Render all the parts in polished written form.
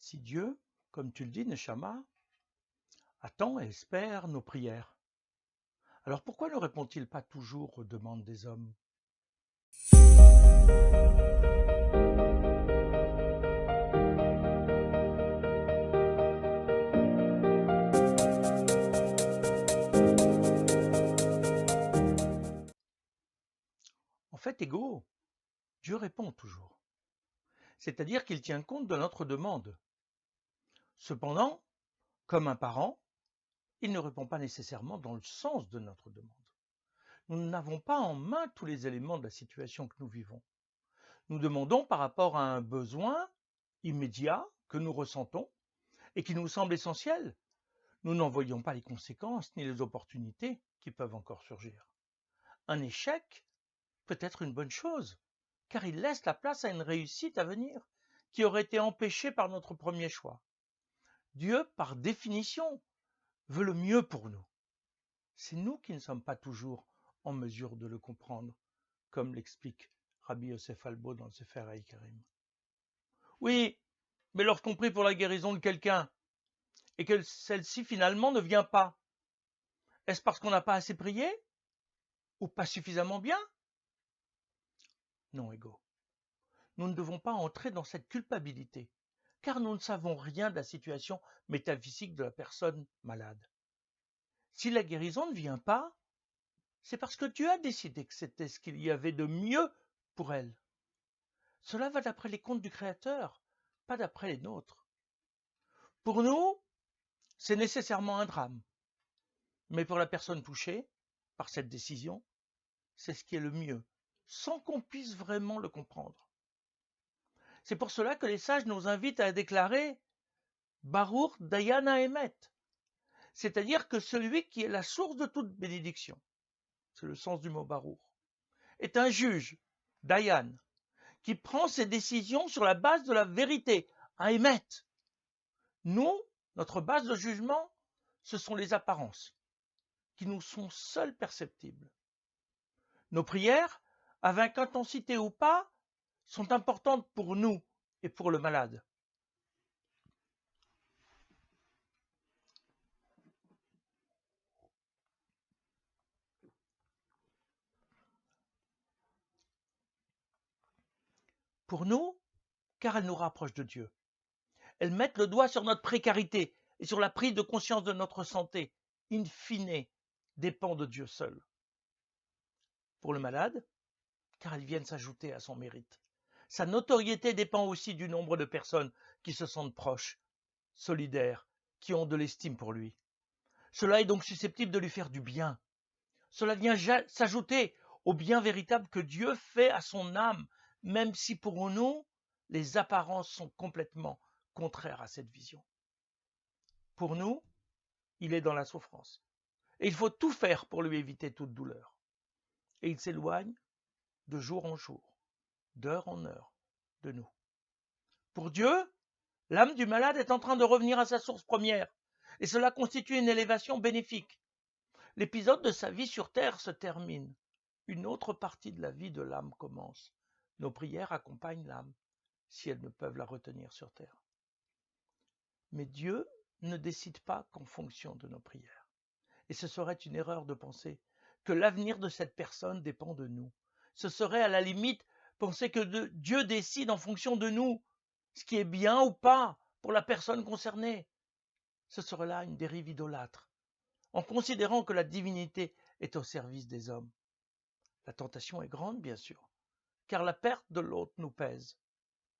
Si Dieu, comme tu le dis, Neshama, attend et espère nos prières, alors pourquoi ne répond-il pas toujours aux demandes des hommes? En fait, Ego, Dieu répond toujours. C'est-à-dire qu'il tient compte de notre demande. Cependant, comme un parent, il ne répond pas nécessairement dans le sens de notre demande. Nous n'avons pas en main tous les éléments de la situation que nous vivons. Nous demandons par rapport à un besoin immédiat que nous ressentons et qui nous semble essentiel. Nous n'en voyons pas les conséquences ni les opportunités qui peuvent encore surgir. Un échec peut être une bonne chose, car il laisse la place à une réussite à venir qui aurait été empêchée par notre premier choix. Dieu, par définition, veut le mieux pour nous. C'est nous qui ne sommes pas toujours en mesure de le comprendre, comme l'explique Rabbi Yosef Albo dans le Sefer HaIkarim. Oui, mais lorsqu'on prie pour la guérison de quelqu'un et que celle-ci finalement ne vient pas, est-ce parce qu'on n'a pas assez prié ou pas suffisamment bien? Non, Ego. Nous ne devons pas entrer dans cette culpabilité, car nous ne savons rien de la situation métaphysique de la personne malade. Si la guérison ne vient pas, c'est parce que Dieu a décidé que c'était ce qu'il y avait de mieux pour elle. Cela va d'après les comptes du Créateur, pas d'après les nôtres. Pour nous, c'est nécessairement un drame. Mais pour la personne touchée par cette décision, c'est ce qui est le mieux, sans qu'on puisse vraiment le comprendre. C'est pour cela que les sages nous invitent à déclarer Baruch Dayan Haemet, c'est-à-dire que celui qui est la source de toute bénédiction, c'est le sens du mot Baruch, est un juge, Dayan, qui prend ses décisions sur la base de la vérité, Haemet. Nous, notre base de jugement, ce sont les apparences, qui nous sont seules perceptibles. Nos prières, avec intensité ou pas, sont importantes pour nous et pour le malade. Pour nous, car elles nous rapprochent de Dieu. Elles mettent le doigt sur notre précarité et sur la prise de conscience de notre santé, in fine, dépend de Dieu seul. Pour le malade, car elles viennent s'ajouter à son mérite. Sa notoriété dépend aussi du nombre de personnes qui se sentent proches, solidaires, qui ont de l'estime pour lui. Cela est donc susceptible de lui faire du bien. Cela vient s'ajouter au bien véritable que Dieu fait à son âme, même si pour nous, les apparences sont complètement contraires à cette vision. Pour nous, il est dans la souffrance. Et il faut tout faire pour lui éviter toute douleur. Et il s'éloigne de jour en jour, d'heure en heure, de nous. Pour Dieu, l'âme du malade est en train de revenir à sa source première, et cela constitue une élévation bénéfique. L'épisode de sa vie sur terre se termine. Une autre partie de la vie de l'âme commence. Nos prières accompagnent l'âme, si elles ne peuvent la retenir sur terre. Mais Dieu ne décide pas qu'en fonction de nos prières. Et ce serait une erreur de penser que l'avenir de cette personne dépend de nous. Ce serait à la limite penser que Dieu décide en fonction de nous, ce qui est bien ou pas pour la personne concernée. Ce serait là une dérive idolâtre, en considérant que la divinité est au service des hommes. La tentation est grande, bien sûr, car la perte de l'autre nous pèse.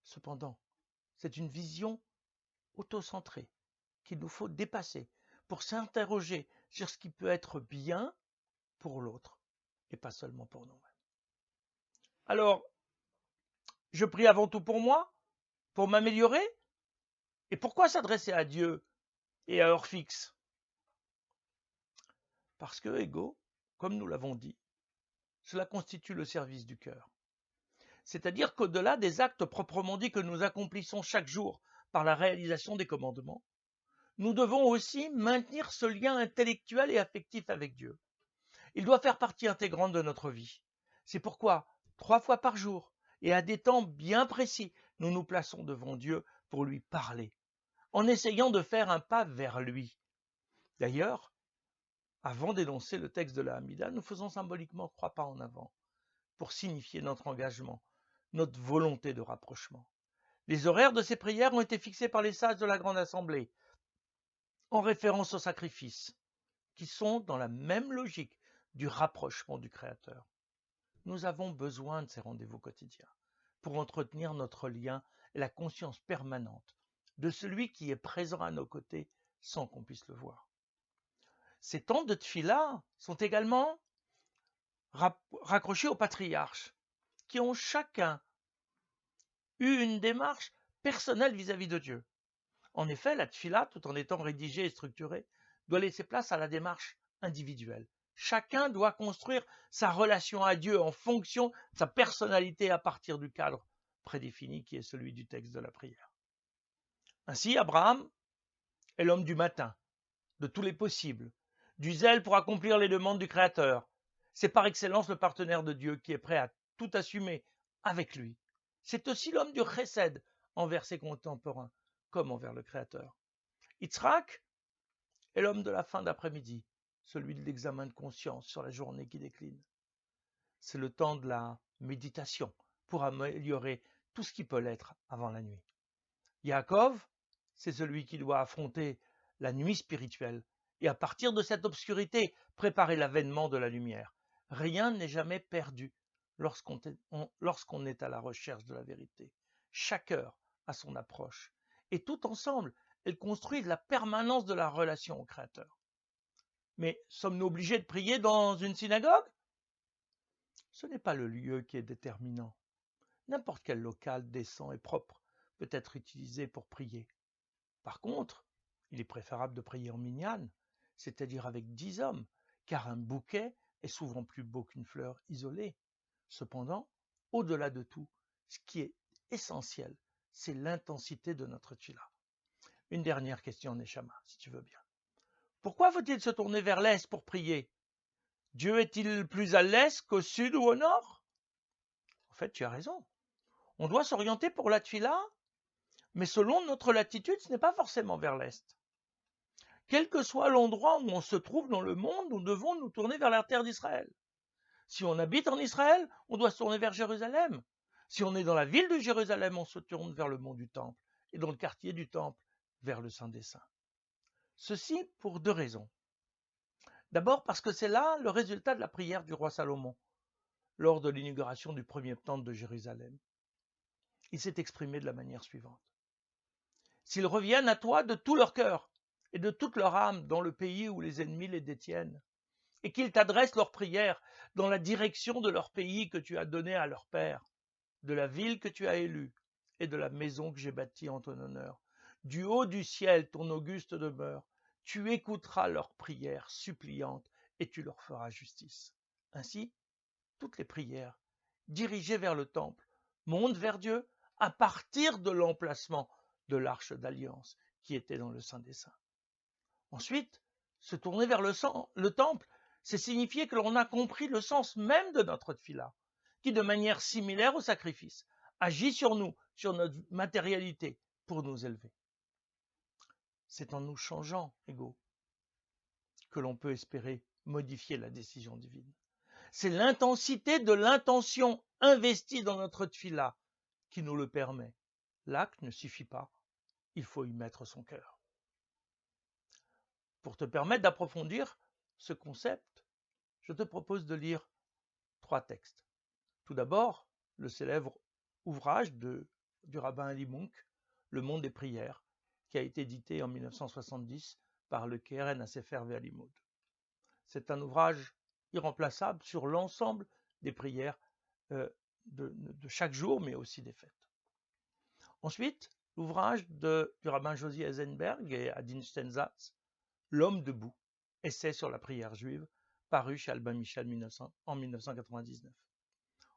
Cependant, c'est une vision autocentrée qu'il nous faut dépasser pour s'interroger sur ce qui peut être bien pour l'autre et pas seulement pour nous-mêmes. Alors, je prie avant tout pour moi, pour m'améliorer. Et pourquoi s'adresser à Dieu et à heure fixe? Parce que, Ego, comme nous l'avons dit, cela constitue le service du cœur. C'est-à-dire qu'au-delà des actes proprement dits que nous accomplissons chaque jour par la réalisation des commandements, nous devons aussi maintenir ce lien intellectuel et affectif avec Dieu. Il doit faire partie intégrante de notre vie. C'est pourquoi, 3 fois par jour, et à des temps bien précis, nous nous plaçons devant Dieu pour lui parler, en essayant de faire un pas vers lui. D'ailleurs, avant d'énoncer le texte de la Hamida, nous faisons symboliquement 3 pas en avant pour signifier notre engagement, notre volonté de rapprochement. Les horaires de ces prières ont été fixés par les sages de la Grande Assemblée, en référence aux sacrifices, qui sont dans la même logique du rapprochement du Créateur. Nous avons besoin de ces rendez-vous quotidiens pour entretenir notre lien et la conscience permanente de celui qui est présent à nos côtés sans qu'on puisse le voir. Ces temps de tfila sont également raccrochés aux patriarches, qui ont chacun eu une démarche personnelle vis-à-vis de Dieu. En effet, la tfila, tout en étant rédigée et structurée, doit laisser place à la démarche individuelle. Chacun doit construire sa relation à Dieu en fonction de sa personnalité à partir du cadre prédéfini qui est celui du texte de la prière. Ainsi, Abraham est l'homme du matin, de tous les possibles, du zèle pour accomplir les demandes du Créateur. C'est par excellence le partenaire de Dieu qui est prêt à tout assumer avec lui. C'est aussi l'homme du chesed envers ses contemporains, comme envers le Créateur. Yitzhak est l'homme de la fin d'après-midi, celui de l'examen de conscience sur la journée qui décline. C'est le temps de la méditation pour améliorer tout ce qui peut l'être avant la nuit. Yaakov, c'est celui qui doit affronter la nuit spirituelle et à partir de cette obscurité, préparer l'avènement de la lumière. Rien n'est jamais perdu lorsqu'on est à la recherche de la vérité. Chaque heure a son approche et tout ensemble, elles construisent la permanence de la relation au Créateur. Mais sommes-nous obligés de prier dans une synagogue? Ce n'est pas le lieu qui est déterminant. N'importe quel local décent et propre peut être utilisé pour prier. Par contre, il est préférable de prier en minyan, c'est-à-dire avec 10 hommes, car un bouquet est souvent plus beau qu'une fleur isolée. Cependant, au-delà de tout, ce qui est essentiel, c'est l'intensité de notre tchila. Une dernière question, Neshama, si tu veux bien. Pourquoi faut-il se tourner vers l'est pour prier? Dieu est-il plus à l'est qu'au sud ou au nord? En fait, tu as raison. On doit s'orienter pour la tchila, mais selon notre latitude, ce n'est pas forcément vers l'est. Quel que soit l'endroit où on se trouve dans le monde, nous devons nous tourner vers la terre d'Israël. Si on habite en Israël, on doit se tourner vers Jérusalem. Si on est dans la ville de Jérusalem, on se tourne vers le mont du Temple, et dans le quartier du Temple, vers le Saint des Saints. Ceci pour 2 raisons. D'abord parce que c'est là le résultat de la prière du roi Salomon, lors de l'inauguration du premier temple de Jérusalem. Il s'est exprimé de la manière suivante. S'ils reviennent à toi de tout leur cœur et de toute leur âme dans le pays où les ennemis les détiennent, et qu'ils t'adressent leurs prières dans la direction de leur pays que tu as donné à leur père, de la ville que tu as élue et de la maison que j'ai bâtie en ton honneur. Du haut du ciel, ton auguste demeure, tu écouteras leurs prières suppliantes et tu leur feras justice. Ainsi, toutes les prières dirigées vers le temple montent vers Dieu à partir de l'emplacement de l'arche d'alliance qui était dans le Saint des Saints. Ensuite, se tourner vers le temple, c'est signifier que l'on a compris le sens même de notre tfila, qui, de manière similaire au sacrifice, agit sur nous, sur notre matérialité, pour nous élever. C'est en nous changeant, égaux, que l'on peut espérer modifier la décision divine. C'est l'intensité de l'intention investie dans notre tfila qui nous le permet. L'acte ne suffit pas, il faut y mettre son cœur. Pour te permettre d'approfondir ce concept, je te propose de lire 3 textes. Tout d'abord, le célèbre ouvrage du rabbin Ali Munk, Le monde des prières, qui a été édité en 1970 par le Keren HaSefer Ve'Alimud. C'est un ouvrage irremplaçable sur l'ensemble des prières de chaque jour, mais aussi des fêtes. Ensuite, l'ouvrage du rabbin Josie Eisenberg et Adin Steinsaltz, L'homme debout, essai sur la prière juive, paru chez Albin Michel en 1999.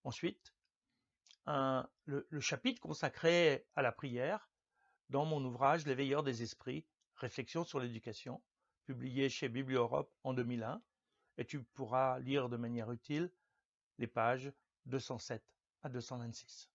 Ensuite, le chapitre consacré à la prière dans mon ouvrage Les veilleurs des esprits, réflexion sur l'éducation, publié chez Biblio-Europe en 2001, et tu pourras lire de manière utile les pages 207 à 226.